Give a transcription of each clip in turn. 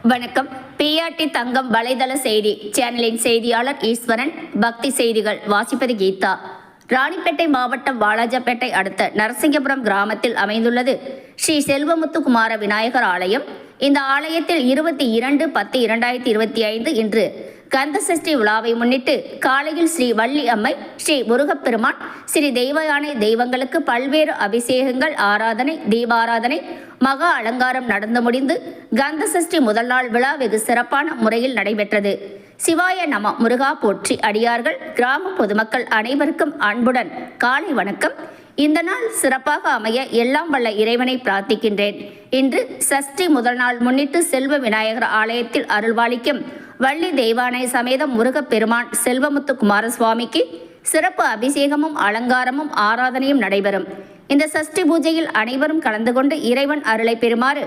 வணக்கம். பிஆர்டி தங்கம் வலைதள செய்தி சேனலின் செய்தியாளர் ஈஸ்வரன். பக்தி செய்திகள் வாசிப்பது கீதா. ராணிப்பேட்டை மாவட்டம் வாலாஜாப்பேட்டை அடுத்த நரசிங்கபுரம் கிராமத்தில் அமைந்துள்ளது ஸ்ரீ செல்வமுத்துக்குமார விநாயகர் ஆலயம். இந்த ஆலயத்தில் 22/10/2025 இன்று கந்தசஷ்டி விழாவை முன்னிட்டு காலையில் ஸ்ரீ வள்ளி அம்மை, ஸ்ரீ முருகப்பெருமான், ஸ்ரீ தெய்வயானை தெய்வங்களுக்கு பல்வேறு அபிஷேகங்கள், ஆராதனை, தீபாராதனை, மகா அலங்காரம் நடந்து முடிந்து கந்தசஷ்டி முதல் நாள் விழா வெகு சிறப்பான முறையில் நடைபெற்றது. சிவாய நம, முருகா போற்றி. அடியார்கள், கிராம பொதுமக்கள் அனைவருக்கும் அன்புடன் காலை வணக்கம். இந்த நாள் சிறப்பாக அமைய எல்லாம் வல்ல இறைவனை பிரார்த்திக்கின்றேன். இன்று சஷ்டி முதல் நாள் முன்னிட்டு செல்வ விநாயகர் ஆலயத்தில் அருள்வாளிக்கும் வள்ளி தெய்வானை சமேதம் முருகப்பெருமான் செல்வமுத்து குமாரசுவாமிக்கு சிறப்பு அபிஷேகமும் அலங்காரமும் ஆராதனையும் நடைபெறும். இந்த சஷ்டி பூஜையில் அனைவரும் கலந்து கொண்டு இறைவன் அருளை பெறுமாறு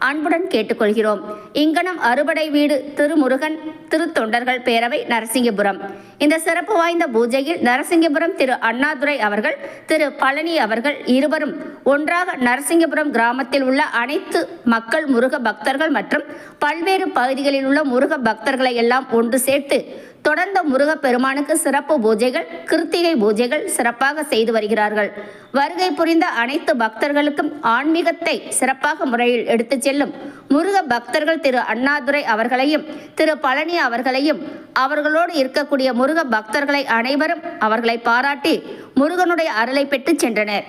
அன்புடன் கேட்டுக்கொள்கிறோம். இங்கனம் அறுபடை வீடு திருமுருகன் திருத்தொண்டர்கள் பேரவை, நரசிங்கபுரம். இந்த சிறப்பு வாய்ந்த பூஜையில் நரசிங்கபுரம் திரு அண்ணாதுரை அவர்கள், திரு பழனி அவர்கள் இருவரும் ஒன்றாக நரசிங்கபுரம் கிராமத்தில் உள்ள அனைத்து மக்கள், முருக பக்தர்கள் மற்றும் பல்வேறு பகுதிகளில் உள்ள முருக பக்தர்களை எல்லாம் ஒன்று சேர்த்து தொடர்ந்த முருக பெருமானுக்கு சிறப்பு பூஜைகள், கிருத்திகை பூஜைகள் சிறப்பாக செய்து வருகிறார்கள். வருகை புரிந்த அனைத்து பக்தர்களுக்கும் ஆன்மீகத்தை சிறப்பாக முறையில் எடுத்துச் செல்லும் முருக பக்தர்கள் திரு அண்ணாதுரை அவர்களையும் திரு பழனி அவர்களையும் அவர்களோடு இருக்கக்கூடிய முருக பக்தர்களை அனைவரும் அவர்களை பாராட்டி முருகனுடைய அருளை பெற்று சென்றனர்.